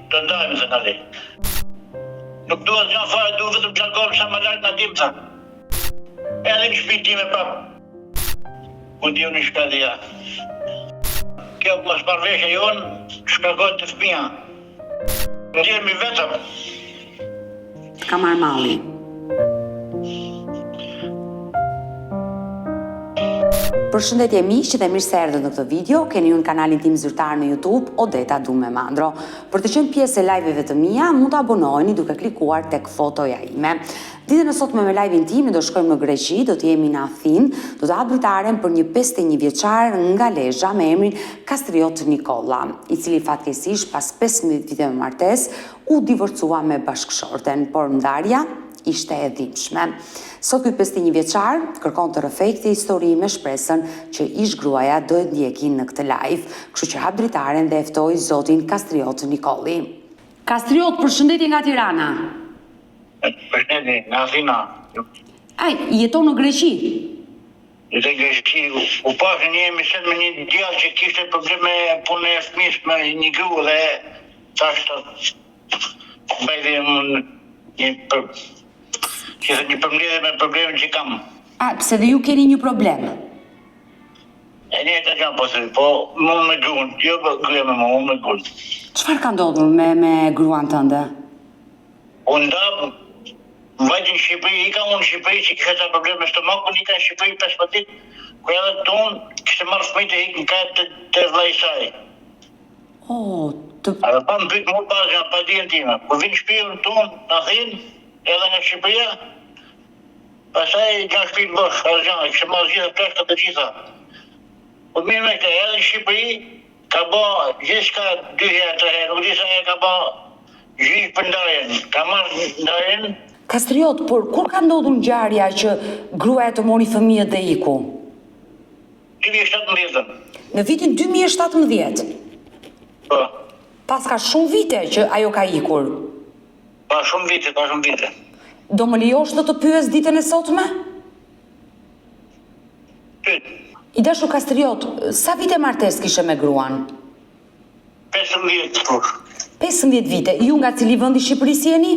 të ndajmë se tani. Nuk duhet nga fare, duhet vetëm të largohem sa më larg nga tim, tha. Edhe në shtëpinë time prap. Ku diu në shkadia. Kjo mos marrëveshja jon, shkarkohet të fëmija. Ndjehemi vetëm. Ka marrë malli. Përshëndetje miq dhe mirë se erdhët në këtë video. Keni në kanalin tim zyrtar në YouTube Odeta Dume Mandro. Për të qenë pjesë e live-eve të mia, mund të abonoheni duke klikuar tek fotoja ime. Ditën e sotme me live-in tim do shkojmë në Greqi, do të jemi në Athinë, do të hap dritaren për një 51 vjeçar nga Lezhë me emrin Kastriot Nikolla, i cili fatkeqësisht pas 15 vite me martesë u divorcua me bashkëshorten, por ndarja ishte e dhimbshme. Sot ky 51 vjeçar kërkon të rrëfejtë histori me shpresën që ish gruaja do e ndjekin në këtë live. Kështu që hap dritaren dhe e ftoj zotin Kastriot Nikolli. Kastriot, përshëndetje nga Tirana. Përshëndetje nga Athina. Ai, jeton në Greqi? Jeton në Greqi. U pashë një emision me një djalë që kishte probleme punë e fëmijës me një grua dhe tash të bëjë një përmbledhje me problemin që kam. A, pse dhe ju keni një problem? E një të gjam posëri, po më me gruan, jo gruja me më me gruan. Çfarë ka ndodhur me gruan tënde? Unë ndam, vajtë në Shqipëri, ika unë në Shqipëri që kishe ta probleme me stomakun, ika në Shqipëri 15 ditë, ku edhe të unë kishte marrë fëmijët e ikën ka të vllai i saj. Edhe pa më pyet mua pas nga pa dijen time. Kur vin në shtëpinë tonë në Athinë, edhe nga Shqipëria, pastaj nga shtëpi bosh, argjan, kishte marrë gjithë plashkat të gjitha. Po mirë me këtë, edhe në Shqipëri ka bë gjithçka 2 herë, 3 herë, nuk di sa herë ka bë gjyq për ndarjen. Ka marrë ndarjen. Kastriot, por kur ka ndodhur ngjarja që gruaja të mori fëmijët dhe iku? 2017. Në vitin 2017? Po. Pas ka shumë vite që ajo ka ikur. Pa shumë vite. Do më lejosh të pyes ditën e sotme? Pyet. I dashur Kastriot, sa vite martesë kishe me gruan? 15 thosh. 15 vite. Ju nga cili vend i Shqipërisë jeni?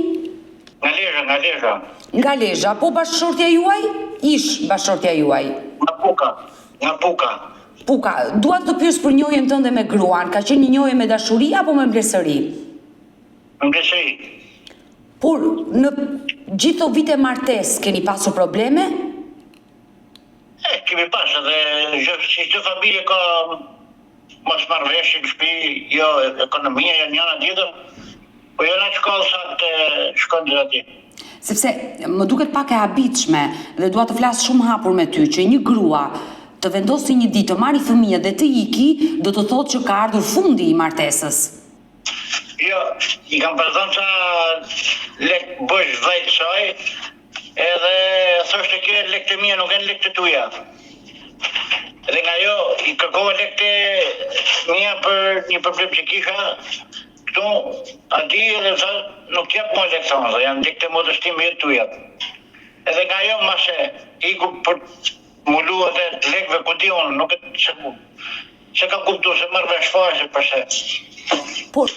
Nga Lezhë. Nga Lezhë, po bashkëshortja juaj? Ish bashkëshortja juaj. Nga Puka. Dua të pyes për njohjen tënde me gruan. Ka qenë një njohje me dashuri apo me mbledhëri? Me mbledhëri. Por në gjithë këto vite martesë keni pasur probleme? Kemi pas edhe çdo familje ka mosmarrëveshje në shtëpi, jo ekonomia, jo njëra tjetër, po jo në shkollë sa të shkojnë atje. Sepse më duket pak e habitshme dhe dua të flas shumë hapur me ty që një grua të vendosi një ditë të marrë fëmijë dhe të iki, do të thotë që ka ardhur fundi i martesës. Jo, i kam përdhënë sa lek bësh vajt saj, edhe thoshte kjo lek të mia, nuk e lek të tuja. Dhe nga jo, i kërkova lek të mia për një problem që kisha, këtu, ati edhe tha, nuk jep më lek thonë, dhe janë lek të modestime jetë tuja. Edhe nga jo, mase, iku për mullu edhe lekve ku di unë, nuk e se ka kuptu, se marrë vesh fare përse. Por,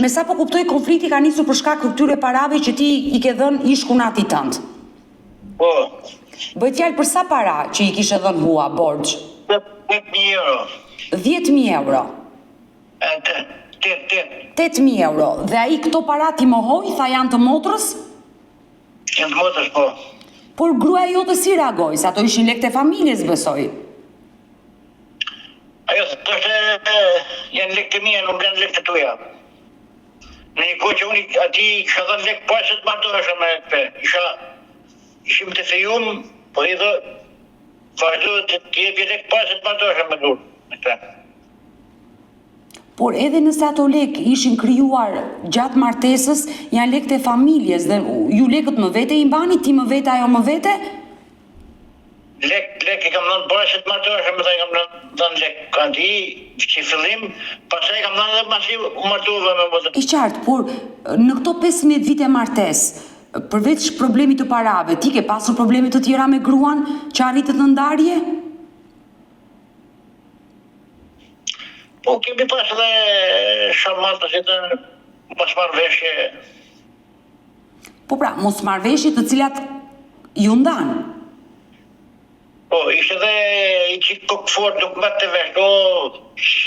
me sa po kuptoj, konflikti ka nisur për shkak të këtyre parave që ti i ke dhënë ish kunatit tënd. Po. Bëhet fjalë për sa para që i kishe dhënë hua borxh? 8.000 euro. 10.000 euro. 8.000 euro. Dhe ai këto para ti mohoi, tha janë të motrës? Janë të motrës, po. Por gruaja jote si reagoi, se ato ishin lekë të familjes, besoj. Ajo thoshte janë lekë të mia, nuk janë lekë të tuja. Në një kohë që unë ati kisha dhënë lekë pas se të martohesha me këtë. Ishim të fejum, po i dhe vazhdo të jepi lekë pas se të martohesha me këtë. Por edhe nëse ato lekë ishin krijuar gjatë martesës, janë lekë të familjes dhe ju lekët më vete i mbani, ti më vete, ajo më vete? Lekë i kam dhënë para se të martohesha, më thaj kam dhënë lekë. Ati që fillim, pastaj kam dhënë edhe masi u martuava me më. I qartë, por në këto 15 vite martesë, përveç problemit të parave, ti ke pasur problemet të tjera me gruan që arritët në ndarje? Po kemi pas edhe shamatës që të mos marrëveshje. Po pra, mos marrëveshje të cilat ju ndanë. Po, ishte dhe i qikë kokë fort, nuk mbet të vesh,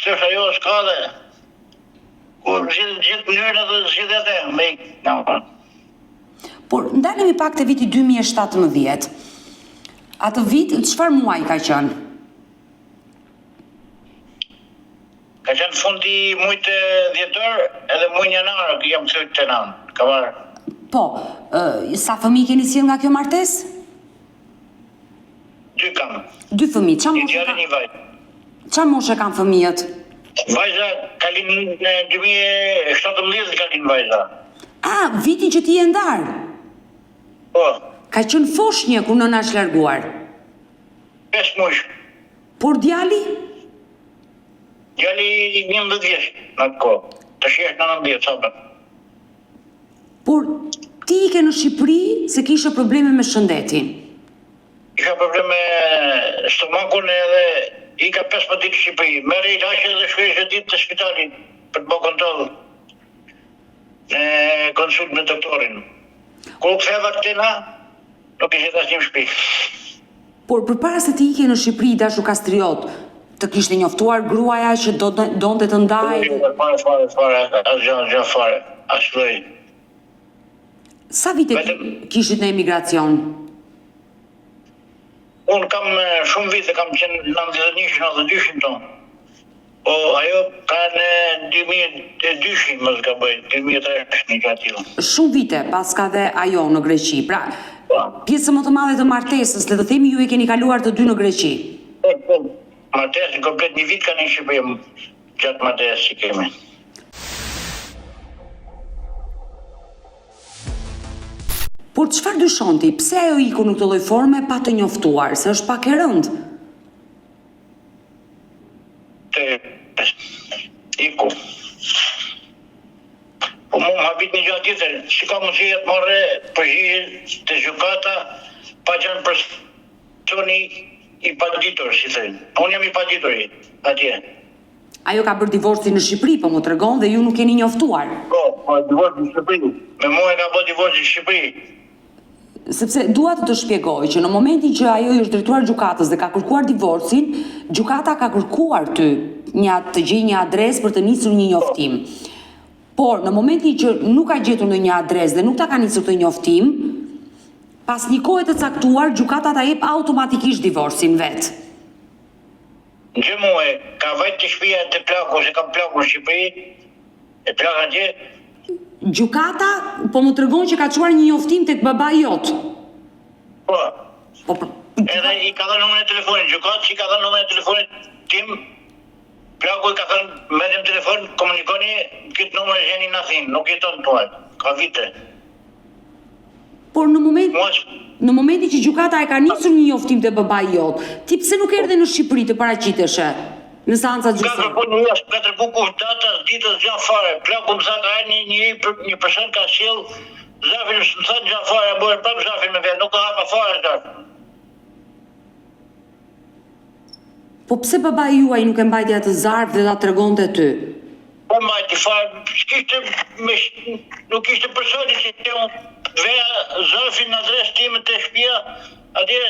që është ajo s'ka dhe. Kur gjithë mënyrën edhe zgjidhja dhe, me i Por, ndalemi pak të viti 2017. Atë vit, çfarë muaj ka qenë? Ka qenë fundi mujt dhjetor edhe muj janar, jam kthyer të nan. Ka marrë. Po, sa fëmijë keni sjell nga kjo martesë? 2 kam. 2 fëmijë. Çfarë moshe kanë fëmijët? Vajza kalin në 2017 kalin vajza. Vitin që ti e ndarë. Po. Ka qenë foshnjë kur nëna është larguar. 5 muaj. Por djali? Djali 11 vjeç në atë kohë. Tash është 19 sabër. Por ti ike në Shqipëri se kishe probleme me shëndetin. Isha probleme me stomakun edhe ika 15 ditë në Shqipëri. Merre ilaqe dhe shkoj çdo ditë të spitalit për të bërë kontroll. Në konsult me doktorin. Kur ktheva këtena, nuk ishte asnjë në shtëpi. Por përpara se ti ike në Shqipëri dashur kastriot, të kishte njoftuar gruaja që donte të ndajë? Fare, asgjë fare, asgjë. Sa vite kishit në emigracion? Unë kam shumë vite, kam qenë 91-92 tonë. Po, ajo ka në 2002, mos gaboj, 2003 një gjatë. Shumë vite, pas ka dhe ajo në Greqi. Pra, pjesë më të madhe të martesës, le të themi ju e keni kaluar të dy në Greqi. Martesën, komplet një vit ka në Shqipëri, gjatë martesës që kemi. Por çfarë dyshon ti? Pse ajo iku në këtë lloj forme pa të njoftuar? Se është pak e rëndë. Iku. Po mu më habit një gjatë tjetër, që ka mundësi të marrë përgjigje të gjykata pa qenë personi i paditur, si thënë. Unë jam i padituri, atje. Ajo ka bërë divorci në Shqipëri, po më tregon dhe ju nuk keni njoftuar. Po, divorci në Shqipëri. Me mua e ka bërë divorci në Shqipëri. Sepse dua të shpjegoj që në momentin që ajo i është drejtuar gjykatës dhe ka kërkuar divorcin, gjykata ka kërkuar ty të gjej një adresë për të nisur një njoftim. Por në momentin që nuk ka gjetur në një adresë dhe nuk ta ka nisur të njoftim, pas një kohe të caktuar, gjykata ta jep automatikisht divorcin vetë. Gjë muaj, ka vajt të shtëpia të plaku, se kam plaku në Shqipëri, e plak atje. Gjykata po më tregon që ka çuar një njoftim tek babai jot. Po. Edhe i ka dhënë numrin e telefonit, gjykata i ka dhënë numrin e telefonit tim. Plaku i ka thënë, merrem telefon, komunikoni, këtë numër e gjeni në Athinë, nuk jeton tuaj. Ka vite. Por në momentin që gjykata e ka nisur një njoftim te babai jot, ti pse nuk erdhe në Shqipëri të paraqiteshe në seancat gjyqësore? Katër bukur datas, ditës gjatë fare. Plaku më sa ka një person ka sjell zafin, më sa gjatë fare, bërë prapë zafin me vetë, nuk ka hapa fare gjatë. Po pse babai juaj nuk e mbajti atë zarf dhe ta tregonte ty? Po mbajti fare, nuk ishte personi që të veja zarfin në adresë time të shtëpia, atje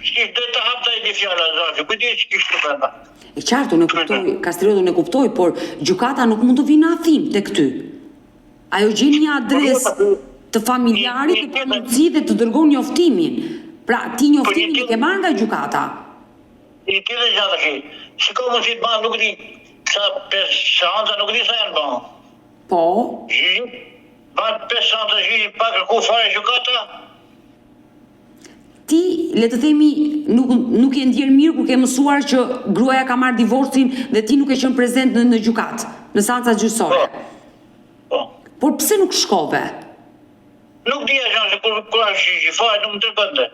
s'kishte dhe të hapta i di fjalla zarfi, kujti që kishte brenda. E qartë, unë e kuptoj, Kastrioti unë e kuptoj, por gjykata nuk mund të vinë në Athinë tek ty. Ajo gjen një adresë të familjarit të ka mundësi dhe të dërgon njoftimin. Pra, ti njoftimin e ke marrë nga gjykata. I tjetër gjatë aki, si ka mundësi të banë, nuk di, sa 5 seanca, nuk di sa janë banë. Po? Banë 5 seanca gjyqi pa kërku fare gjykata. Ti, le të themi, nuk je ndjerë mirë kur ke mësuar që gruaja ka marrë divorcin dhe ti nuk e qenë prezent në gjykatë, në seancat gjyqësore. Po. Por pse nuk shkove? Nuk dija që kur është gjyqi fare, nuk më tërpënte.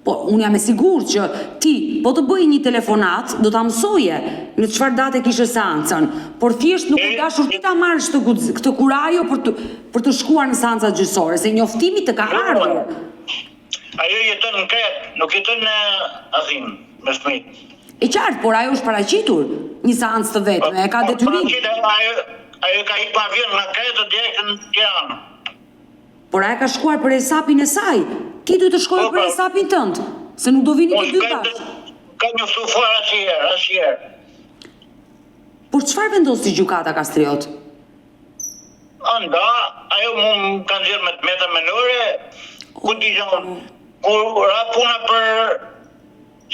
Po, unë jam e sigurt që ti, po të bëj një telefonat, do ta mësoje në çfarë date kishe seancën, por thjesht nuk e dashur ti ta marrësh këtë kurajo për të shkuar në seancat gjyqësore, se njoftimi të ka ardhur. Ajo jeton në Kretë, nuk jeton në Athinë, me fëmijë. E qartë, por ajo është paraqitur një seancë të vetme, e ka detyrim. ajo ka ikë me avion nga Kreta direkt në Tiranë. Por ajo ka shkuar për hesapin e saj. Ti duhet të shkojë për hesapin tënd, se nuk do vini të dy bashkë. Ka njoftu fare asnjëherë. Por çfarë vendosi gjykata Kastriot? Anda, ajo më kanë nxjerrë me meta menore, ku dijon, kur ra puna për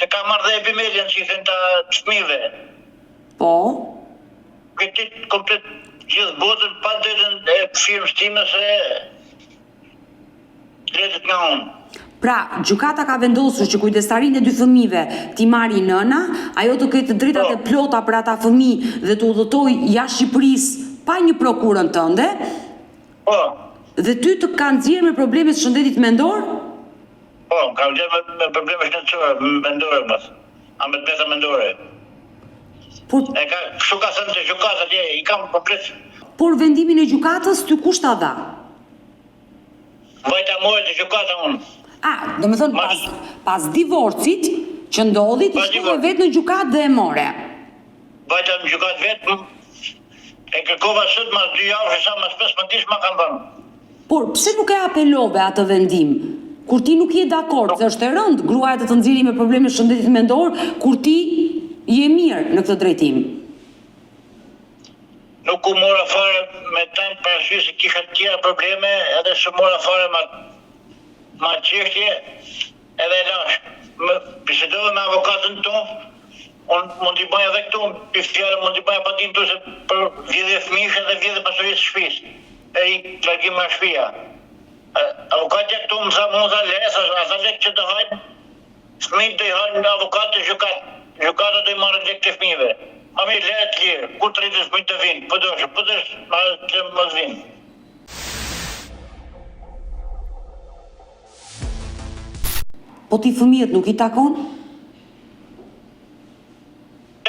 se ka marrë dhe epimelian që i thënë të fëmijëve. Po? Këtë komplet gjithë botën pa detën e firmës time se letët nga unë. Pra, gjykata ka vendosur që kujdestarinë e dy fëmijëve t'i marrë nëna, ajo të ketë drejtat e plota për ata fëmijë dhe të udhëtojë jashtë Shqipërisë pa një prokurën tënde. Po. Dhe ty të kanë nxjerrë me probleme të shëndetit mendor? Po, ka nxjerrë me probleme shëndetësore, mendore mos. A me meta mendore. E ka kështu ka thënë te gjykata atje, i kam komplet. Por vendimin e gjykatës ty kush ta dha? Vajta morë te gjykata unë. Do me thënë pas divorcit që ndodhi ti shkove vetë në gjykatë dhe e more. Vajta në gjykatë vetë, e kërkova sot mas 2 javë, sa mas 15 ditë ma kanë dhënë. Por pse nuk e apelove atë vendim? Kur ti nuk je dakord, se është e rëndë gruaja të nxjerrë me probleme shëndetit mendor, kur ti je mirë në këtë drejtim. Nuk u mora fare me tajmë parasysh se kisha të tjera probleme, edhe se mora fare ma çështje, edhe lash. Bisedova me avokatën tonë, unë mund t'i bëj edhe këtu, për fjallë mund t'i bëj patin tu se për vjedhje fëmijësh edhe vjedhje pasurisë shtëpisë. E i largim nga shtëpia. Avokatja këtu më tha, mund tha lesa, a tha lek që të hajnë, fëmijët të i hajnë në avokatë të gjukatë. Gjukata të i marrë lek të fëmijëve. Ma mirë leret lirë, kur të rritës mëjtë të vinë, pëdësh, ma të më vinë. Po ti fëmijët nuk i takon?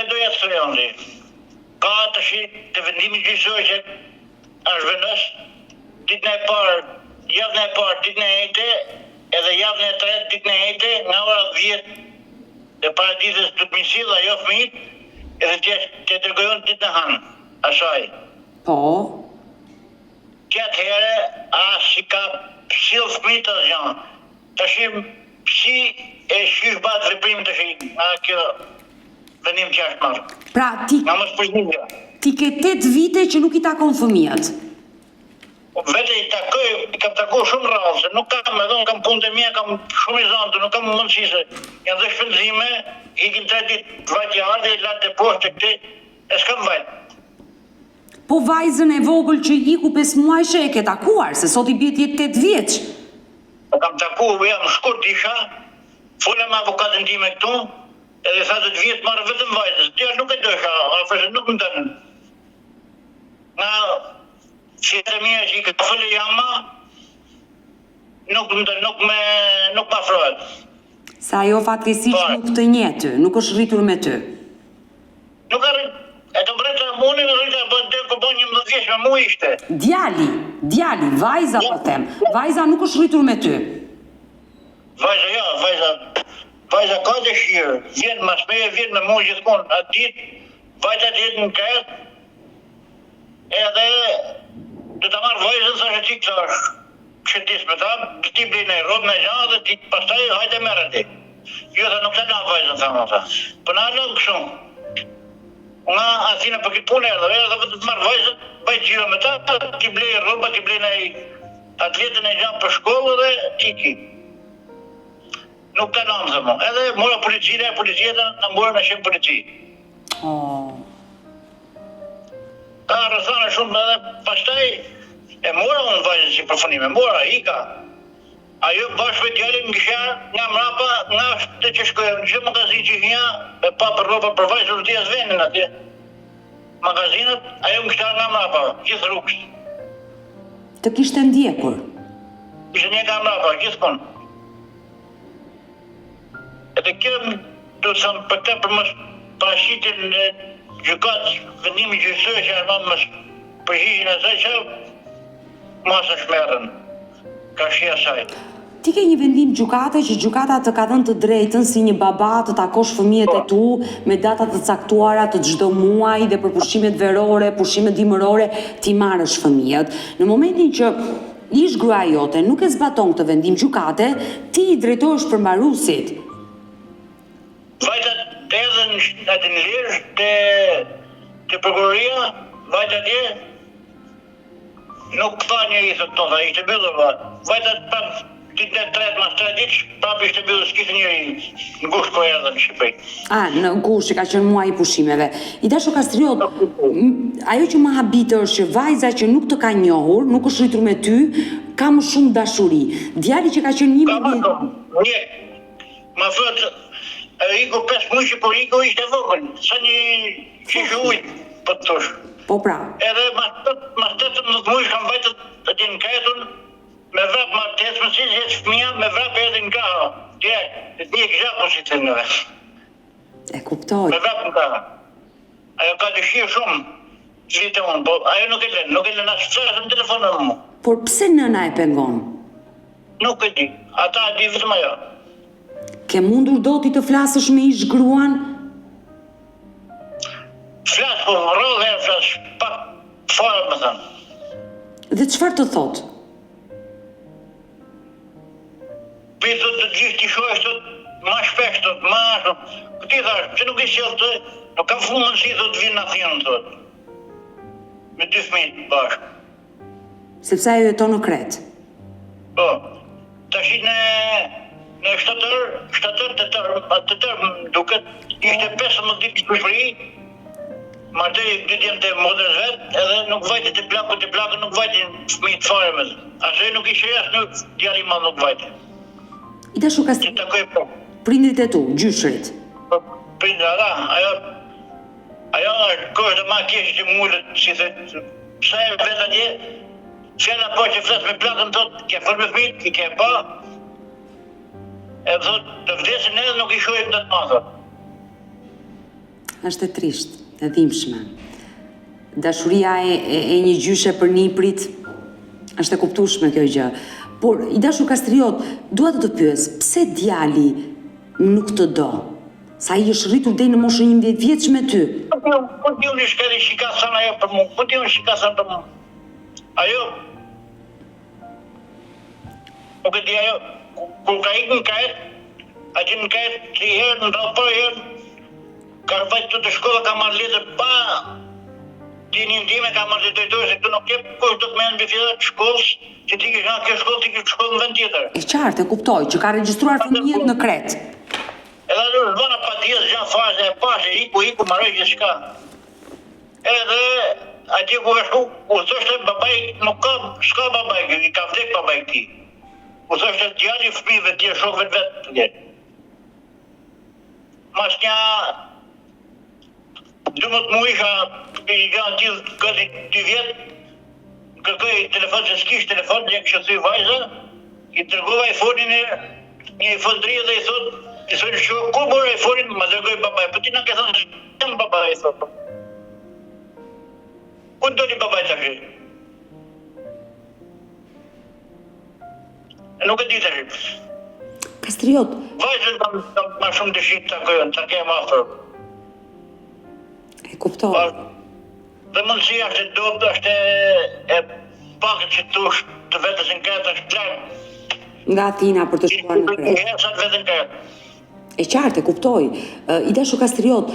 E doja të thëjë ondi. Ka të shi të vendimi gjysoj që është venës, ditën e parë, javën e parë, ditën e ejte, edhe javën e tretë, ditën e ejte, nga ora 10 dhe paraditës të të misil dhe jo fëmijët, edhe të tërgojën ditë në hanë, asaj. Po? Qatë here, si ka pësil fëmijët të zhanë, të shim si e shysh batë veprim të shi, nga kjo vendim që është marë. Pra ti ke 8 vite që nuk i takon fëmijët? Vete i takoj, i kam taku shumë rrallë, se nuk kam edhe, unë kam punë të mija, kam shumë i zantë, nuk kam mundësi se janë dhe shpenzime, ikin 3 ditë vajtja ardhe, i latë e poshtë të këti, e s'kam vajtë. Po vajzën e vogël që iku 5 muajshe e ke takuar, se sot i bje t'jetë 8 vjeç. Kam taku, jam shkurt isha, folja me avokatën time këtu, edhe tha 10 vjetë marrë vetëm vajzës, tja nuk e dojsha, afërse nuk më dënë. Nga fjetë mija që i këtë fëllë jama, nuk ma frojët. Sa ajo fatkesisht nuk të nje ty, nuk është rritur me ty. Nuk e rritur, e të mbrejtë e muni, në rritë e bërë dhe kërbon 11 vjeç me mu ishte. Djali, vajza po them, vajza nuk është rritur me ty. Vajza ka dëshirë, vjen mas meje, vjen me mu gjithmonë, atë ditë, vajta të jetë në kretë, edhe të të marrë vajzën sa që ti këtë është këshëtis me ta, ti blinë e robë me gjanë dhe ti pastaj hajde merë ti. Jo dhe nuk të nga vajzën, thamë ta. Për në alën këshumë. Nga Athina për këtë punë erdhe, edhe të marrë vajzën, bajtë qira me ta, ti blinë e robë, ti blinë e atletën e gjanë për shkollë dhe ti ki. Nuk të nga më thëmë. Edhe mora policia në mora në shemë polici. Ka rëthane shumë edhe pastaj e mora unë vajzën si përfunime, mora, ika. Ajo bashkë me djalin në kisha nga mrapa, nga të që shkojë në gjithë magazin që hija, me pa për ropa për vajzë rëtia zvenin atje. Magazinët, ajo më kishta nga mrapa, gjithë rrugës. Të kishte ndjekur? Kishte një nga mrapa, gjithë konë. Edhe kjo do të thëmë për të për mësë parashitin e gjykatë vendimi gjysoj që është mësë përgjigjen e saj që mësë shmerën, ka shia saj. Ti ke një vendim gjykate që gjykata të ka dhënë të drejtën si një baba të takosh fëmijët e tu me data të caktuara të çdo muaji dhe për pushimet verore, pushimet dimërore ti marrësh fëmijët. Në momentin që ish gruaja jote nuk e zbaton këtë vendim gjykate, ti i drejtohesh përmbaruesit. Vajta të edhen atë në lirë të prokuroria, vajta atje, nuk tha njëri thot to, ishte mbyllur, vajta prap ditën e tretë mas 3 ditë, prap ishte mbyllur, s'kishte njëri në gusht po erdhen në Shqipëri. Në gusht që ka qenë muaji i pushimeve. I dashur Kastriot, ajo që më habite është që vajza që nuk të ka njohur, nuk është rritur me ty, ka më shumë dashuri. Djali që ka qenë 11 vjet. Ma thot, iku 5 muaj që por iku ishte vogël, sa një qishë ujtë, po të thosh. Po pra. Edhe mas 18 muaj kam vajtët atje në Kajtun, me vrap ma të hecë mësit, hecë fëmija, me vrap edhe në kaha. Direkt, një gjapo si të nëve. E kuptoj. Me vrap në kaha. Ajo ka dëshirë shumë, vitë unë, po ajo nuk e lën asë qërës në telefonë në mu. Por pse nëna e pengon? Nuk e di, ata e di vitëm ajo. Ke mundur do ti të flasësh me ish gruan? Flas, po rrëllë e flas, pak fare më thënë. Dhe çfarë të thot? Pitë të gjithë t'i shojsh të ma shpesh të ma shumë. Këti thash, që nuk i sjellë të, nuk kam full mundësi të vinë në Athinë, thot. Me 2 fëmijë bashkë. Sepse ajo jeton në Kret. Po, tash në shtatër të tërë, duket ishte 15 ditë në Shqipëri, marteri 2 djemë të modrës vetë, edhe nuk vajti të plakë, nuk vajti fëmijë të fare me zë. Ashe nuk ishte jasë nuk djali ma nuk vajti. I dashur Kastri, prindrit e tu, gjyshrit. Prindrit, ajo është kështë dhe ma keshë që mullët, si dhe, sa e vetë atje, fjalla po që flasë me plakën, thot, ke fërë me fëmijët, i ke pa, e thot, të vdesin edhe nuk i shojmë të të ma, thot. Është e trisht, e dhimbshme. Dashuria e një gjyshe për niprit është e kuptueshme kjo gjë. Por i dashur Kastriot, dua të pyes, pse djali nuk të do? Sa i është rritur deri në moshën 11 vjeç me ty? Po ti unë shkëri shikasan ajo për mu, po ti unë shikasan për mu. Ajo, nuk e di ajo, kur ka ikë në Kajt, aty në Kajt, 3 herë, në rrallë për herë, ka vajtë të shkolla, ka marrë letër pa ti një ndime, ka marrë të drejtojë, se këtu nuk jep kush do të merren mbi shkollës, që ti kish nga kjo shkollë, ti kish shkollë në vend tjetër. E qartë, e kuptoj, që ka regjistruar fëmijët në Kret. Edhe ajo zbana pa dijes gjatë fazë e pashe, iku marrë gjithçka. Edhe atje ku ka shku, u thoshte babai nuk s'ka babai, i ka vdek babai i tij. U thoshte djali fëmijëve të shokëve vetë. Mas një 12 muaj i kanë gjithë gati 2 vjet, kërkoj telefon se s'kish telefon, një kështë thuj vajza, i tërgova iPhone-in një iPhone 3 dhe i thonë shko, ku bërë iPhone-in, ma dërgoj babaj, për ti nga ke thonë, jam babaj, i thonë. Ku do një babaj të shi? Nuk e di të shi. Kastriot. Vajzën kam ma shumë dëshit të kojën, të kemë afër. E kuptoj. Dhe mundësia është e dobë, është e pakët që të vetës në Kret është lartë. Nga Athina për të shkuar në Kret. E qartë, e kuptoj. I dashur Kastriot,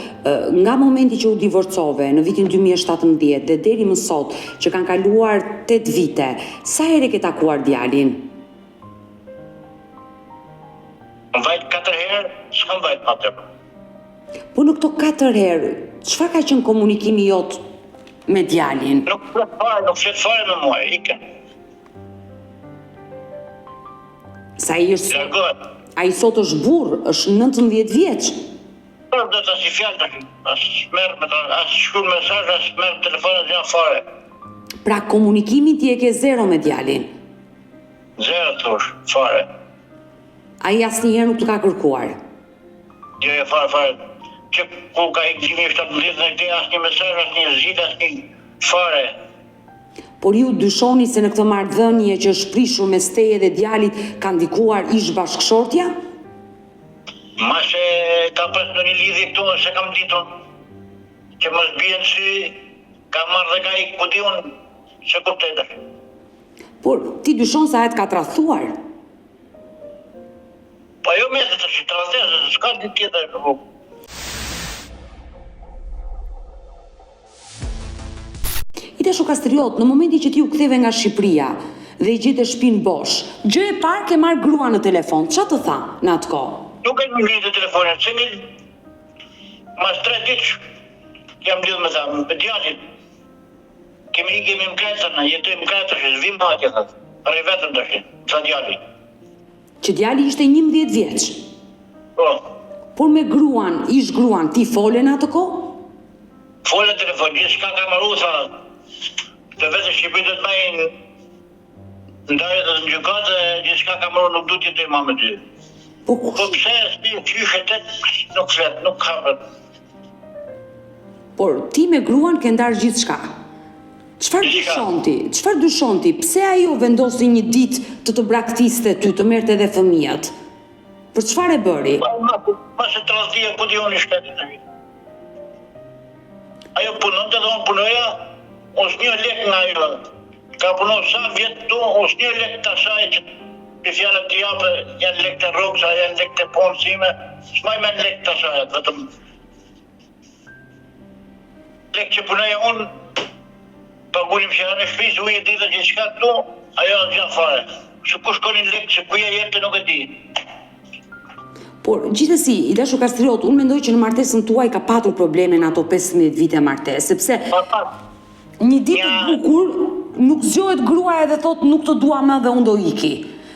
nga momenti që u divorcove në vitin 2017 dhe deri më sot që kanë kaluar 8 vite, sa herë ke takuar djalin? Më vajtë 4 herë, s'kam vajtë ma të. Po në këto 4 herë, çfarë ka qenë komunikimi jot me djalin? Nuk flet fare me mua, ike. Sa i është... Ai sot është burr, është 19 vjeç. Po do të si fjalë tash, as shkruaj mesazh, as merr telefonin janë fare. Pra komunikimin ti e ke zero me djalin? Zero thosh, fare. Ai asnjëherë nuk të ka kërkuar? Jo, fare. Që ku ka ikë 2017 në këte asnjë mesazh, asnjë zgjidhje, asnjë fare. Por ju dyshoni se në këtë marrëdhënie që është prishur mes teje dhe djalit ka ndikuar ish bashkëshortja? Ma se ka pas në një lidhje këtu, se kam ditur që mos bjen sy, ka marrë dhe ka i kuti unë, se kuptetër. Por ti dyshon se ajet ka tradhtuar? Po jo me të që tradhtuar, s'ka një tjetër. Ideshu Kastriot, në momenti që ti u ktheve nga Shqipëria dhe i gjete shtëpinë bosh, gjë e parë ke marrë grua në telefon, çfarë të tha në atë kohë? Nuk e më ngritë telefonin, se mas 3 ditë jam lidhë me ta, me djalin. Kemi më kretër, jetojmë kretër, vim matje, arri vetëm të shi, sa djali. Që djali ishte 11 vjeç? Po. Por me gruan, ish gruan, ti fole në atë kohë? Fole telefon, gjithë shka ka maru, tha, të vetë Shqipëri të të majnë ndarje të në gjukatë, gjithë shka ka maru nuk du t'jetoj ma me ty. Po pse s'pi qyshetet, nuk flet, nuk hapet. Por ti me gruan ke ndarë gjithë shka. Çfarë dyshon ti? Pse ajo vendosi një ditë të braktiste ty, të merrte edhe fëmijët? Për çfarë e bëri? Ma se tradhtia ku di unë i shtetit të vitë. Ajo punonte dhe unë punoja, unë s'një lek nga ajo. Ka punon sa vjetë tu, unë s'një lek të asaj që për fjallët të japë, janë lek të rogësa, janë lek të punësime, s'maj me në lek të asaj, vetëm. Lek që punoja unë, pagunim që janë e shpisë, ujë ditë që shka tu, ajo në gjanë fare. Që ku shkonin lek, që kuja jetë nuk e di. Por, gjithësi, Ideshu Kastriot, unë mendoj që në martesën tuaj ka patur probleme në ato 15 vite martesë, sepse një ditë të bukur nuk zgjohet gruaja dhe thot nuk të dua më dhe unë do iki.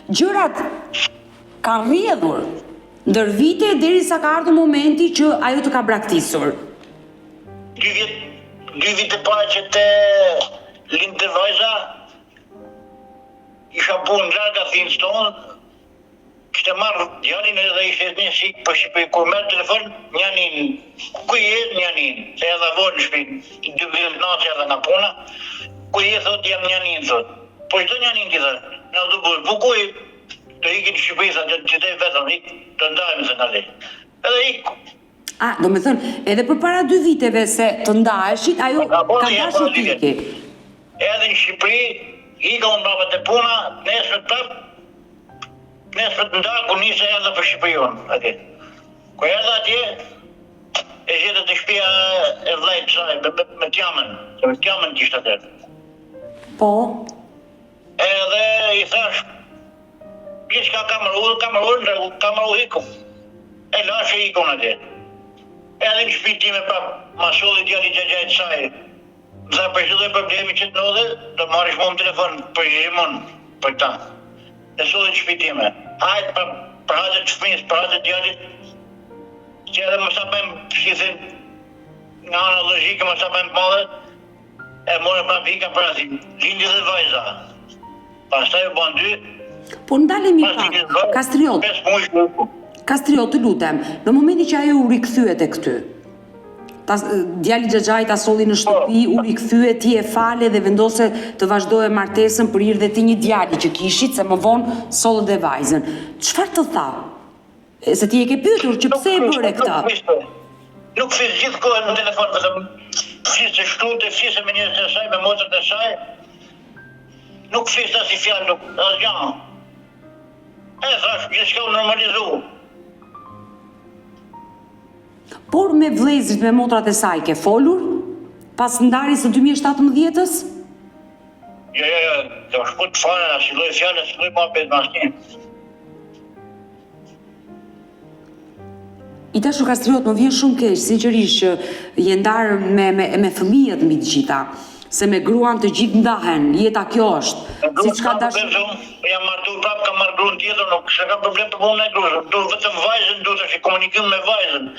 Gjërat kanë rrjedhur ndër vite derisa ka ardhur momenti që ajo të ka braktisur. 2 vite para që të lindë vajza, isha punë larga thinë stonë, kështë marrë djalin edhe ishte një shikë për Shqipëri, kur merë telefon, njanin, ku jetë njanin, se edhe vonë në shpinë, 2 vite natë edhe nga puna, ku jetë, thot, jam njanin, thot. Po qëto njanin ti, thot, në autobus, bukuj, të ikin Shqipëri, thot, që të vetëm, të ndajmë se nga le. Edhe ikë. Do me thënë, edhe për para 2 viteve se të ndaheshit, ajo ka dashur të iki. Edhe në Shqipëri, ika unë baba të puna, nesër të prapë, nesër të ndarë, ku njëse edhe për Shqipërion, ati. Ku edhe atje, e gjithë të shpia e vlajtë saj, me t'jamën, se me t'jamën t'ishtë atër. Po? Edhe i thash, gjithë ka kameru hiku. E lashe hiku në atje. Edhe në shpi time prapë, ma solli djali gjajajtë saj. Dhe përshudhe problemi që të nëdhe, të marish mu në telefon për gjimon, për ta. E solli në shpi time. Hajtë për hatët të fëmijës, për hatët djallit, që edhe më sa bëjmë, shqithin, nga anë logike më sa bëjmë madhe, e more prapë hika për atin, lindi dhe vajza. Pastaj u ban 2. Po ndalemi pak, Kastriot. 5 muaj. Kastriot, të lutem, në momenti që ajo u rikthyet e këty, djali Xhaxhai ta solli në shtëpi, u rikthyet, ti e fale dhe vendose të vazhdoje martesën për hir dhe ti një djali që kishit, se më vonë sollë dhe vajzën. Çfarë të tha? Se ti e ke pyetur që pse e bëre këtë? Nuk fis gjithë kohën në telefon, vetëm fisë shkrute, fisë me njerëz të saj, me motrët e saj. Nuk fis as i fjalë, nuk asgjë. E thash, gjithçka u normalizu. Por me vëllezërit, me motrat e saj ke folur? Pas ndarjes së 2017-s? Jo, do shkut fare, si lloj fjalë, si lloj mohabet me asnjë. Ideshu Kastriot, më vjen shumë keq, sinqerisht, që je ndarë me fëmijët mbi të gjitha. Se me gruan të gjithë ndahen, jeta kjo është. Si çka dash. Jam martuar prapë, kam marrë gruan tjetër, nuk s'ka problem të punë me gruan. Do vetëm vajzën, do të komunikim me vajzën.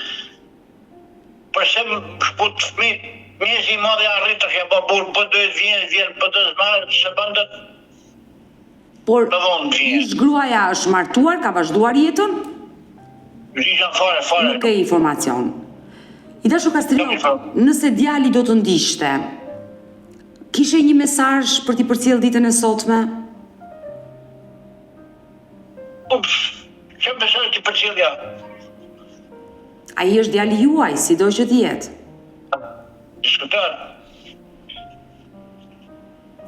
Përse më shput fëmijë, njësi i madhe arrit të shja, po burë, po dojtë vjen, po të zmarë, se bëndët. Por, ish gruaja është martuar, ka vazhduar jetën? Zhishën fare. Nuk e informacion. Ideshu Kastriot, nëse djali do të ndishte, Kishe një mesazh për t'i përcjell ditën e sotme? Që mesazh t'i përcjellja? Ai është djali juaj, sido që t'jetë. Diskutar.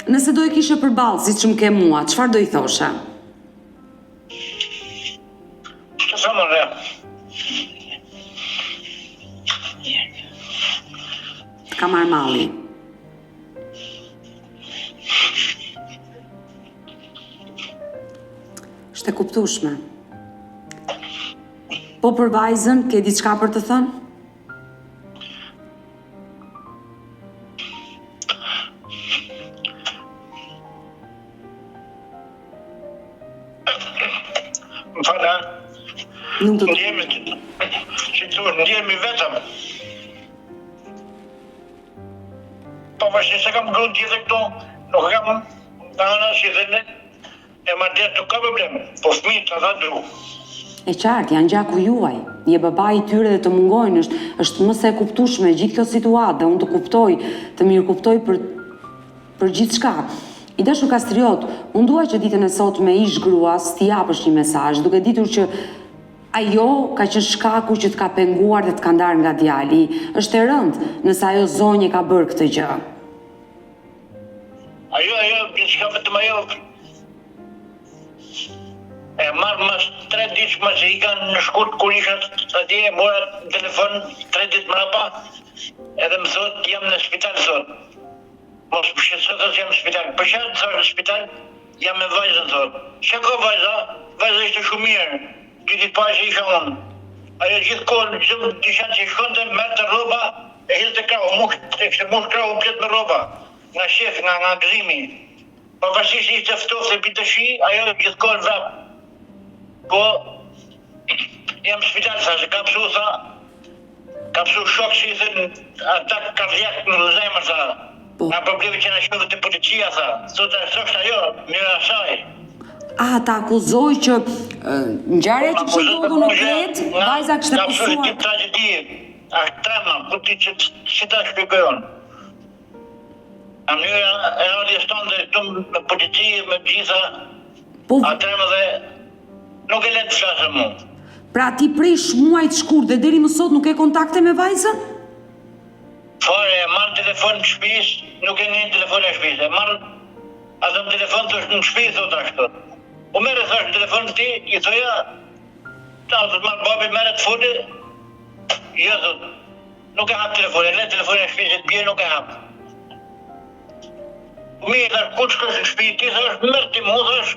Nëse do e kishe përballë siç më ke mua, çfarë do I thoshe? Që sa më re? Ka marrë malli. Është e kuptueshme. Po për vajzën, ke diçka për të thënë? Më falë, Nuk do të... ndjehemi vetëm. Pavarësisht se kam gruan tjetër këtu, nuk kam ana si thënë, e marrë nuk ka problem, po fëmijët ata du. E qartë, janë gjaku juaj, je baba I tyre dhe të mungojnë, është më se e kuptueshme gjithë kjo situatë dhe unë të kuptoj, të mirë kuptoj për gjithë shka. I dashur Kastriot, unë dua që ditën e sotme ish gruas t'i japësh një mesazh, duke ditur që ajo ka qenë shkaku që t'ka penguar dhe t'ka ndarë nga djali. Është e rëndë nëse ajo zonjë ka bërë këtë gjë. Ajo, diçka vetëm ajo. E marrë mas 3 ditë mas e ikan në shkurt kur isha atje, e mora telefon 3 ditë mrapa, edhe më thot jam në spital thot. Mos më shqetëso thot jam në spital. Për çfarë thot në spital? Jam me vajzën thot. Çka ka vajza? Vajza ishte shumë mirë. 2 ditë pas isha unë. Ajo gjithkohë dishan që shkonte merrte rroba e hilte krau, e kishte mush krau komplet me rroba. Nga shef, nga gëzimi. Pavarësisht ishte ftoftë e bitëshi, ajo gjithkohë vrap. Po, jam në spital, sa që ka pësu shok që I thënë atak kardiak në zemër, sa. Nga problemi që në shkëve të policia, sa. Sot është ajo, njëra asaj. Ta akuzoj që ngjarja që kishte ndodhur në Klet, vajza kishte pësuar. Ka pësu të tragedi, është trema, po ti që si ta shpjegojon. Në njëra e radhjes tonë dhe me polici, me gjitha, a trema dhe nuk e letë flasë mu. Pra ti prej muajt shkurt dhe deri më sot nuk e kontakte me vajzën? Fare, e marrë telefon në shpis, nuk e një telefon e shpis. E marrë atë në telefon të është në shpis, thot ashtë. U mere thash në telefon ti, I thoja, ta të marrë babi mere të foli, jo thot, nuk e hap telefon, e le telefon e shpis e të bje, nuk e hap. Mi e thash, ku që kështë në shpis, ti thash, mërë ti mu thash,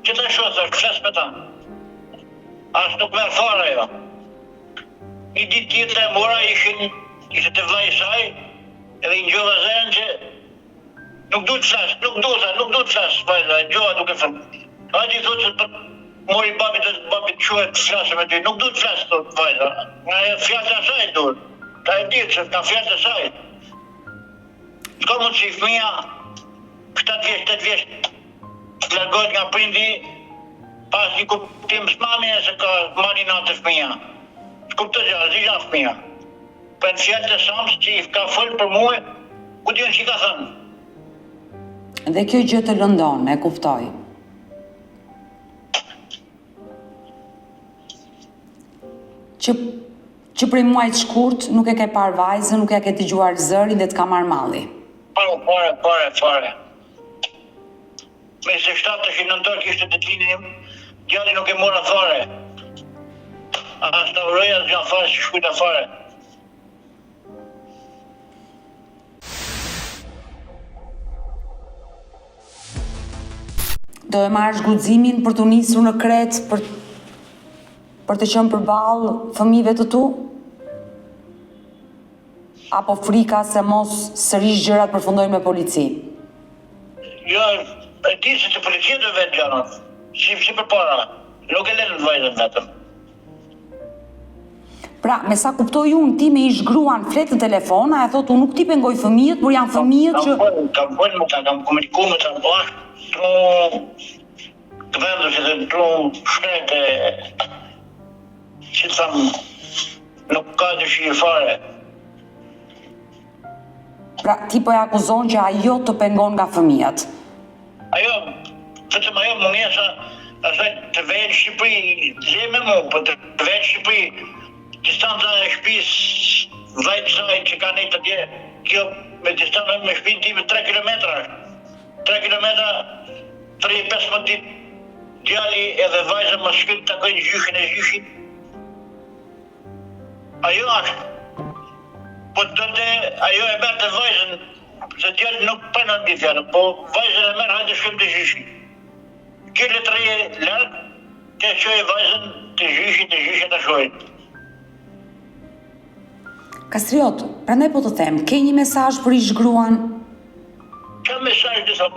që ta shoh, thash, fles me ta. Ashtë nuk merë fara jo. Një ditë tjetër e mora ishte të vllai I saj, edhe I ngjova zërin që nuk duhet flas, nuk duhet flas, vajza, e ngjova duke thënë. Hajde I thotë se mori babi të quhet flasë me ty, nuk duhet flas thot vajza. Nga fjalët e saj duhet. Ta e ditë se ka fjalët e saj. S'ka mundësi fëmia 7 vjeç, 8 vjeç të largohet nga prindi pas një kuptim s'mami e se ka marri natë fëmia. S'kuptoj gjë, zigja fëmia. Për në fjallë të Sams që I ka folë për muë, ku t'ju në që I ka thënë. Dhe kjo gjë të lëndon, e kuptoj. Që prej muajt shkurt nuk e ke parë vajzën, nuk e ke dëgjuar zërin dhe t'ka marrë malli. Fare. Me se 7-9 kishte të t'linin, djali nuk e mora fare. As të uroja s'gja fare që shkujta fare. Do e marrësh guximin për të nisur në Kret për të qenë përballë fëmijëve të tu? Apo frika se mos sërish gjërat përfundojnë me polici? Jo, e di se të policia do vetë gjanat, si për para, nuk e lënë vajzën vetëm. Pra, me sa kuptoj unë, ti me ish gruan flet në telefon, a e thot, unë nuk ti pengoj fëmijët, por janë fëmijët që... Kam folë me ta, kam komunikuar me ta, po ashtë të vendu që të tru shkrete, që të thamë, nuk ka dëshirë fare. Pra, ti po e akuzon që ajo të pengon nga fëmijët. Ajo, vetëm ajo mungesa, asaj të vejnë në Shqipëri, leme mu, po të vejnë në Shqipëri, distanca e shtëpisë vllajt saj që ka nejtë atje, kjo me distanca me shtëpinë time 3 kilometra. 3 kilometra, 3-15 ditë, djali edhe vajza më shkën të takojnë gjyshin e gjyshin. Ajo është. Po ajo e merr të vajzën, se djali nuk përnë në ditjane, po vajzën e merr hajde shkëm të gjyshin. Kjo letreje lartë, të qoj vajzën të gjyshin të shojnë. Kastriot, prandaj po të them, ke një mesazh për ish gruan? Ka mesazh disa.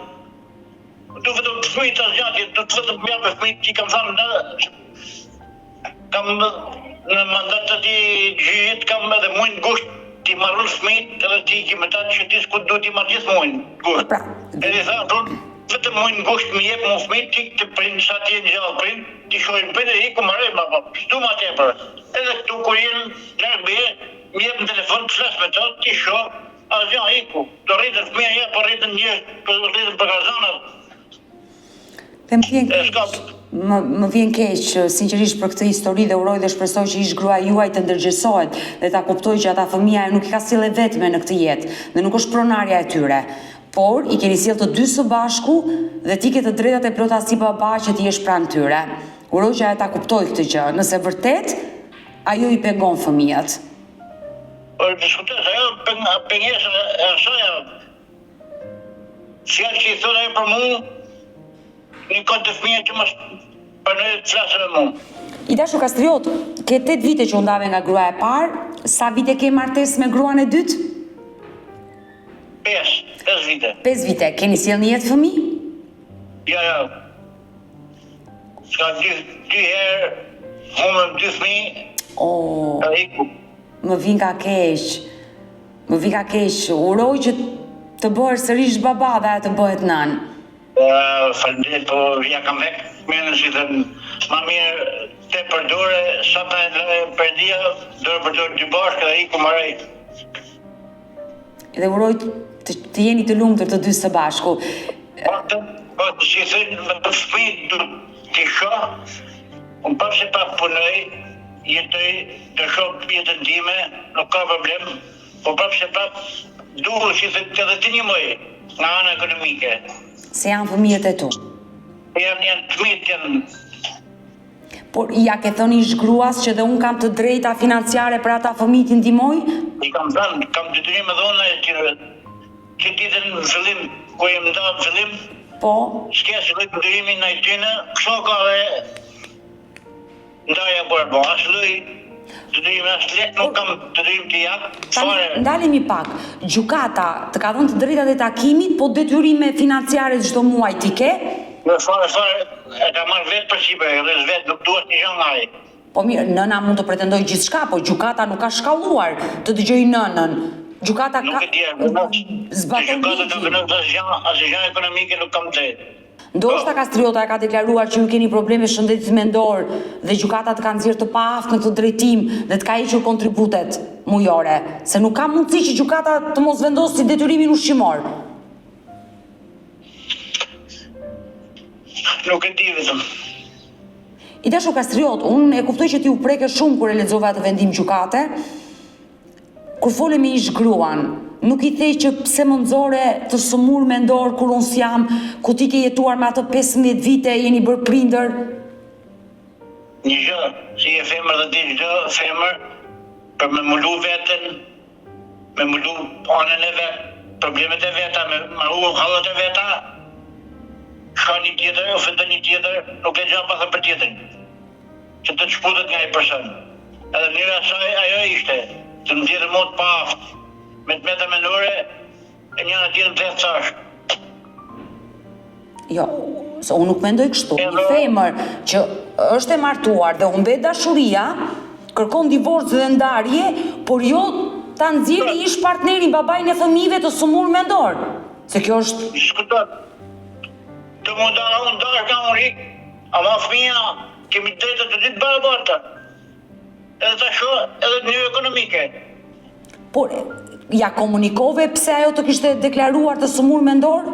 Du vetëm fëmijë të zgjatje, du të vetëm mja për fëmijë që kam thënë kam në mandat të ti gjyjit, kam edhe mujnë gusht t'i marrën fëmijët edhe t'i kimetat që ti s'ku du t'i marrë gjithë mujnë gusht. Edhe thënë, vetëm mujnë gusht më jep mu fëmijët ti të prind, sa ti e në gjallë prind, ti shojnë prind e i ku marrë ma pa, s'du ma tepër. Edhe këtu kur jenë largë beje, më jep në telefon të flas me to, ti shoh, asgjë iku. Do rritën fëmija ja, po rritën njerëz, po rritën për kazanat. Dhe më vjen keq, sinqerisht për këtë histori dhe uroj dhe shpresoj që ish gruaja juaj të ndërgjegjësohet dhe ta kuptoj që ata fëmia nuk i ka sjellë vetme në këtë jetë dhe nuk është pronarja e tyre. Por i keni sjellë të dy së bashku dhe ti ke të drejtat e plota si baba që ti jesh pranë tyre. Uroj që ajo ta kuptoj këtë gjë, nëse vërtet ajo i pengon fëmijët. Diskutes, ajo pengesën e asaja. Fjallë që i thonë ajo për mu, një konë të fëmijë që mos përnoj të flasë me mu. I dashu Kastriot, ke 8 vite që u ndave nga gruaja e parë, sa vite ke martesë me gruan e dytë? 5 vite. 5 vite, keni sjellë një jetë fëmijë? Ja. Ska 2 herë, humëm 2 fëmijë, edhe iku. Më vin ka keq, uroj që të bëhesh sërish baba dhe të bëhet nën. Falënderit, po ja kam vek, menën si dhe ma mirë te për dore, sa ta e lëve përdia, dore për dore dy bashkë dhe iku maraj. Dhe uroj të jeni të lumtur të dy së bashku. Po, si thënë, me të fëmijë du t'i shoh, unë pap se pak punoj, jetoj të shoh jetën time, nuk ka problem, po prap se prap duhu si të dhe të një mëj nga anë ekonomike. Se janë fëmijët e tu? Janë fëmijët janë. Por ja ke thënë ish gruas që dhe unë kam të drejta financiare për ata fëmijët i ndihmoj? I kam thënë, kam detyrim edhe unë e tyre. Që ti dhe në fillim, ku jem nda në fillim, po? s'ke si lëj detyrimi në i tyne, kësho ka dhe ndaja bërë, po asë lëj detyrimi asë letë, nuk kam detyrim të jakë, fare. Ndalemi pak, gjykata të ka dhënë të drejtat e takimit, po detyrime financiare çdo muaj ti ke? Fare, e ka marrë vetë për Shqipër, edhe vetë nuk duhet një gjë nga ai. Po mirë, nëna mund të pretendoj gjithçka, po gjykata nuk ka shkalluar të dëgjoj nënën. Gjykata ka zbaton ligjin. Asë gjë ekonomike nuk kam drejtë. Ndoshta Kastriota e ka deklaruar që ju keni probleme shëndetit mendor dhe gjykata të kanë nxjerrë të paaft në këtë drejtim dhe të ka hequr kontributet mujore, se nuk ka mundësi që gjykata të mos vendosë si detyrimin ushqimor. Nuk e di vetëm. I dashu Kastriot, unë e kuptoj që ti u preke shumë kur e lexova atë vendim gjykate. Kur fole me ish gruan, nuk i thej që pse më nxore të sëmur mendor kur unë s'jam, ku ti ke jetuar me atë 15 vite, jeni bërë prindër? Një gjë, si e femër dhe di çdo femër, për me mullu veten, me mullu anën e vet, problemet e veta, me marru hallat e veta, shka një tjetër, ofendon një tjetër, nuk e gjanë pasën për tjetërin. Që të shputet nga i person. Edhe njëra saj ajo ishte, të më tjetër mund pa aftë, me të meta mendore, e njëra tjetër të thash. Jo, se unë nuk mendoj kështu. Një femër që është e martuar dhe humbet dashuria, kërkon divorc dhe ndarje, por jo ta nxjerrë ish partnerin, babain e fëmijëve të sëmur mendor. Se kjo është... Diskutot. Të mund unë darë ka unë rikë, ama fëmija kemi drejtë të ditë barabarta. Edhe ta shoh edhe një ekonomike. Por, Ja komunikove pse ajo të kishte deklaruar të sëmur mendor?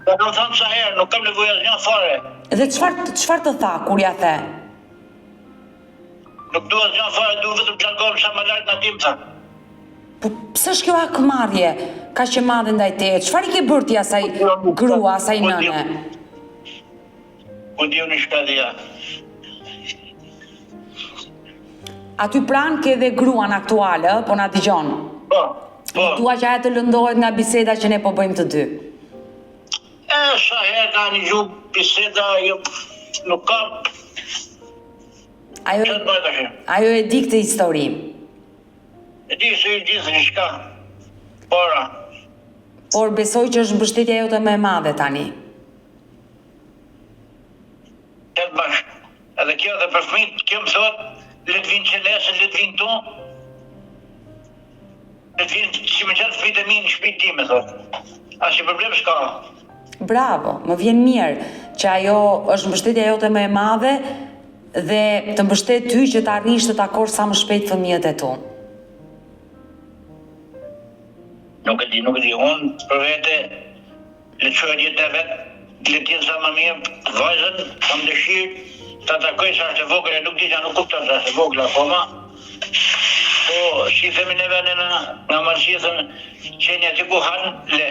Po kam thënë sa herë, nuk kam nevojë asnjë fare. Dhe çfarë të tha kur ja the? Nuk dua asnjë fare, dua vetëm të largohem sa më lart nga ti, më tha. Po pse është kjo akmarrje kaq e madhe ndaj teje? Çfarë i ke bërë ti asaj grua, asaj nëne? Po di unë shkadia. Aty pranë ke edhe gruan aktuale, po na dëgjon. Po. Dua që ajo të lëndohet nga biseda që ne po bëjmë të dy. Sa herë ka një gjuhë biseda, nuk ka... Ajo e di këtë histori. E di se i gjithë një shka. Pora. Por besoj që është mbështetja jote më e madhe tani. Këtë bashkë. Edhe kjo dhe për fëmijët, kjo më thot, le të vinë që nesër, le të vinë tu. Le të vinë që më qëtë fëmijët e mi në shtëpinë time, thot. Asnjë problem s'ka. Bravo, më vjen mirë që ajo është mbështetja jote më e madhe dhe të mbështet ty që të arrish të takosh sa më shpejt fëmijët e tu. Nuk e di. Unë për vete le të shojë jetë e vetë, le të jetë sa më mirë, vajzën, kam dëshirë të takoj sa është e vogël, e nuk di që nuk kupton sa është e vogël akoma. Po, si themi neve nga marësisën, qenja që ku hanë, le.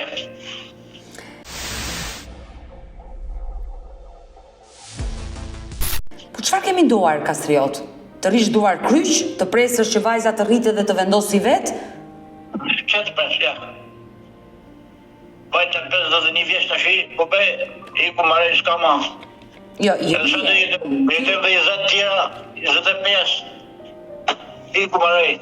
Po çfarë kemi nduar, Kastriot? Të rish duar kryq, të presësh që vajza të rritet dhe të vendosi vetë? Qëtë pres, ja. Vajta 51 vjeç tash, po bëj, i ku marrë s'ka ma. Jo, jetëm dhe 20 tjera, 25, i ku marrë.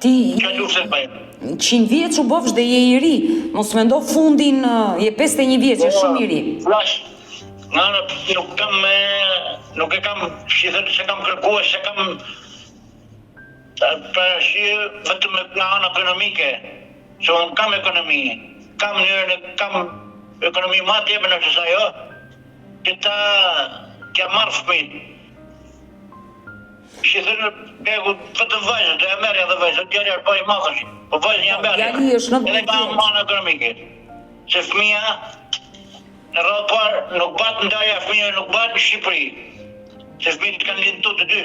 Që luftet bëjmë. 100 vjeç u bëfsh dhe je i ri. Mos mendo fundin, je 51 vjeç, je shumë i ri. Flash, nuk e kam, si thënë se kam kërkuar, se kam parashie vetëm nga ana ekonomike. Se unë kam ekonomi, kam ekonomi ma tjeme në qësa jo, që t'ja marrë fëmijë. Si thënë, vetëm vajzën, të ja merë edhe vajzën, djali arë pa i madhësh, po vajzën ja merë, edhe ka anë ekonomike. Se fëmija, në rrallë parë, nuk batë ndaja fëmija, nuk batë në Shqipëri. Se fëmijët kanë linë të dy.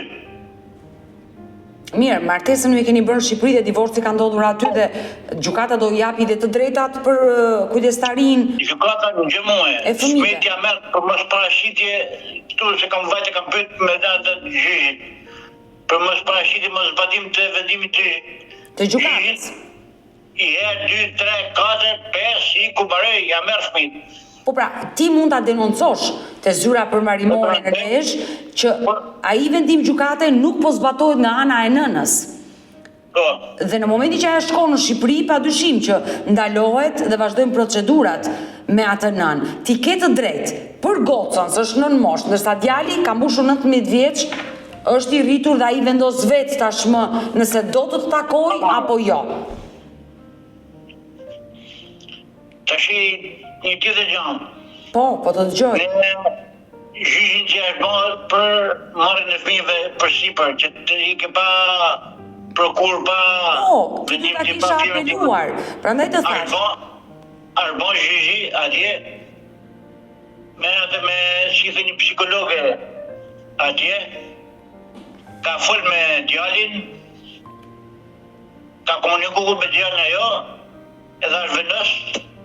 Mirë, martesën ju e keni bërë në Shqipëri dhe divorci ka ndodhur aty dhe gjykata do japi dhe të drejtat për kujdestarin. Gjykata në gjëmue, fëmijët ja merë për mos parashitje, këtu se kam vajtë, kam pyet me të gjyqit. Për mos parashitje, mos zbatim të vendimit të gjykatës. I herë, 2, 3, 4, 5, i ku barej, ja merë fëmijët. Po pra, ti mund ta denoncosh te zyra përmarimore në Lezhë që ai vendim gjykate nuk po zbatohet nga ana e nënës. Dhe në momentin që ajo shkon në Shqipëri, padyshim që ndalohet dhe vazhdojnë procedurat me atë nën. Ti ke të drejtë për gocën, s'është nën moshë, ndërsa djali ka mbushur 19 vjeç, është i rritur dhe ai vendos vetë tashmë nëse do të takojë apo jo. Tashi një tjetër gjanë. Po të dëgjoj. Gjyqin që është bërë për marrjen e fëmijëve për sipër, që të ikë pa prokur, pa vendim që pa apeluar. Prandaj të thash. Është bërë gjyqi atje me si thënë një psikologe atje, ka fol me djalin, ka komunikuar me djalin ajo, edhe është vendos.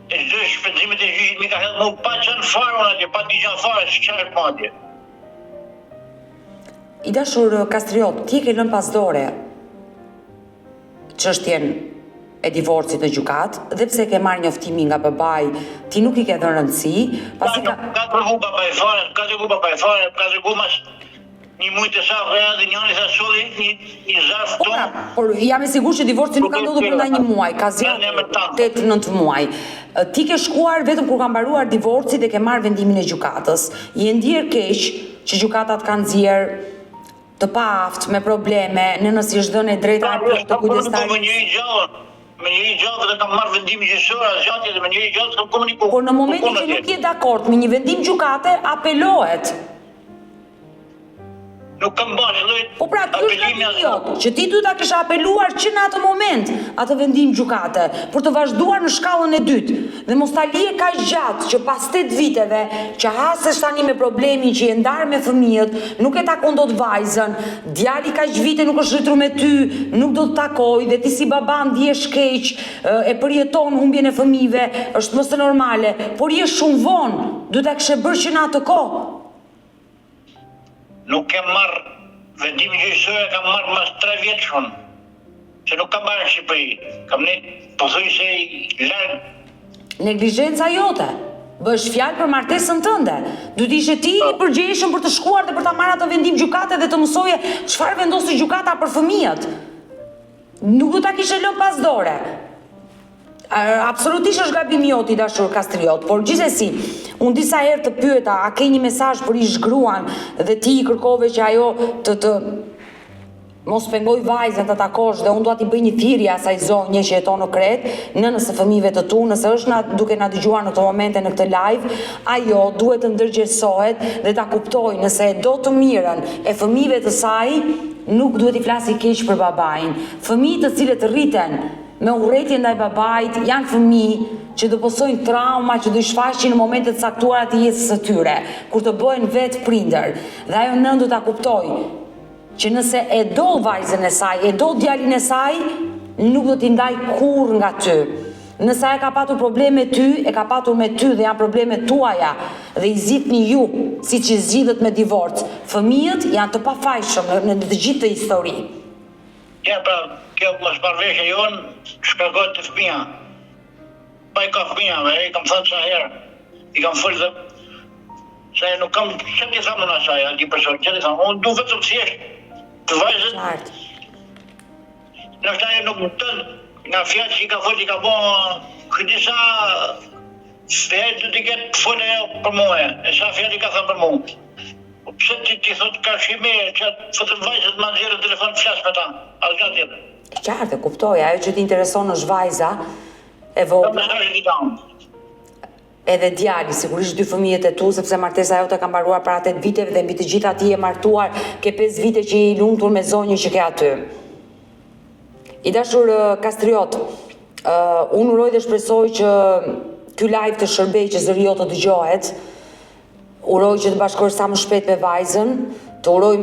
E çdo shpenzimet e gjyqit mi ka hedhë mu pa qenë farë unë atje, pa t'i gjanë farë, s'qarë pa atje. I dashur Kastriot, ti ke lënë pas dore çështjen e divorcit në gjykat, dhe pse ke marrë njoftimi nga babai, ti nuk i ke dhënë rëndësi, pasi ka treguar babai fare, ka treguar mas një mujtë e sakë dhe njëri tha solli një zarf tonë. Por jam e sigurt që divorci nuk ka ndodhur brenda një muaj, ka zgjatur 8-9 muaj. Ti ke shkuar vetëm kur ka mbaruar divorci dhe ke marrë vendimin e gjykatës. Je ndier keq që gjykatat kanë nxjerr të paaft me probleme, nëse i është dhënë drejta të kujdestarit. Me njëri gjallë dhe kam marrë vendimin gjyqësor, asgjë dhe me njëri gjallë kam komunikuar. Por në momentin që nuk je dakord me një vendim gjykate, apelohet. Nuk kam bërë lloj. Po pra, ky është gabimi jot, që ti duhet ta kisha apeluar që në atë moment, atë vendim gjykate, për të vazhduar në shkallën e dytë. Dhe mos ta lije kaq gjatë që pas 8 viteve që hasesh tani me problemin që je ndarë me fëmijët, nuk e takon dot vajzën, djali kaq vite nuk është rritur me ty, nuk do të takoj dhe ti si baba ndihesh keq, e përjeton humbjen e fëmijëve, është më së normale, por je shumë vonë, duhet ta kishe bërë që në atë kohë. Nuk kem marrë vendimin gjyqësor, kam marrë mas 3 vjet shumë. Se nuk kam marrë në Shqipëri. Kam ne pothuajse larg. Neglizhenca jote. Bësh fjalë për martesën tënde. Duhet ishe ti i përgjegjshëm për të shkuar dhe për ta marrë atë vendim gjykate dhe të mësoje çfarë vendosi gjykata për fëmijët. Nuk do ta kishe lënë pas dore. Absolutisht është gabimi jot i dashur Kastriot, por gjithsesi, unë disa herë të pyeta, a ke një mesazh për ish gruan dhe ti i kërkove që ajo të mos pengoj vajzën të takosh dhe unë dua t'i bëj një thirrje asaj zonje që jeton në Kret, nënës së fëmijëve të tu, nëse është duke na dëgjuar në këto momente në këtë live, ajo duhet të ndërgjegjësohet dhe ta kuptojë nëse e do të mirën e fëmijëve të saj, nuk duhet i flasi keq për babain. Fëmijët të cilët rriten me urrëtie ndaj babait janë fëmijë që do posojnë trauma, që do i shfaqin në momentet caktuara të jetës së tyre, kur të bëhen vetë prindër. Dhe ajo nën do ta kuptojë që nëse e do vajzën e saj, e do djalin e saj, nuk do t'i ndaj kurrë nga ty. Nëse ai ka patur probleme ty, e ka patur me ty dhe janë probleme tuaja dhe i zgjidhni ju, siç i zgjidhet me divorc. Fëmijët janë të pafajshëm në të gjithë të histori. Ja, pra, kjo mos marrëveshje jonë, shkarkohet të fëmija. Pa i ka fëmija, i kam thënë sa herë. I kam folë dhe... Se nuk kam... Që t'i thamë në asaj, ati person, që t'i thamë? Unë du vetëm si eshtë të vajzën. Në shtaj nuk më tënë, nga fjallë që i ka folë, i ka bo... Këtisa... Fjallë du t'i ketë folë e për muhe. E sa fjallë i ka thënë për muhe. Pse ti thot ka shime që fëtëm vajzët ma nxjerë në telefon të flasë me ta, asë nga tjetër. Qartë, kuptoj, ajo që ti intereson është vajza e vogla. Edhe djali, sigurisht 2 fëmijët e tu, sepse martesa jote ka mbaruar para 8 viteve dhe mbi të gjitha ti e martuar, ke 5 vite që i lumtur me zonjën që ke aty. I dashur Kastriot, unë uroj dhe shpresoj që ky live të shërbej që zëri jote dëgjohet. Uroj që të bashkohesh sa më shpejt me vajzën, të uroj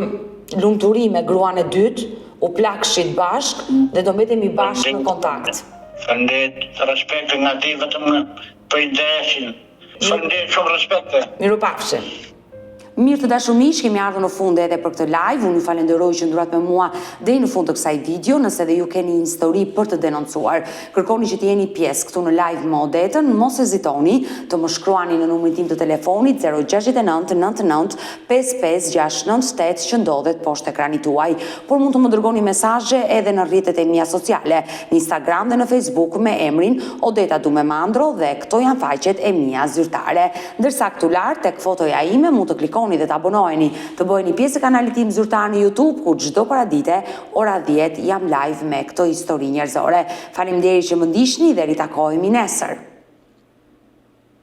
lumturi me gruan e dytë, u plakshit bashk dhe do mbetemi bashkë në kontakt. Faleminderit, respekt nga ti vetëm për interesin. Faleminderit, shumë respekt. Mirupafshim. Mirë të dashur miq, kemi ardhur në fund edhe për këtë live. Unë ju falenderoj që ndurat me mua deri në fund të kësaj video. Nëse dhe ju keni një histori për të denoncuar, kërkoni që të jeni pjesë këtu në live me Odetën, mos hezitoni të më shkruani në numrin tim të telefonit 069 99 55698 që ndodhet poshtë ekranit tuaj. Por mund të më dërgoni mesazhe edhe në rrjetet e mia sociale, në Instagram dhe në Facebook me emrin Odeta Dumemandro dhe këto janë faqet e mia zyrtare. Ndërsa këtu lart tek fotoja ime mund të klikoni dhe të abonoheni, të bëheni pjesë e kanalit tim zyrtar në YouTube, ku çdo paradite ora 10 jam live me këto histori njerëzore. Faleminderit që më ndiqni dhe ritakohemi nesër.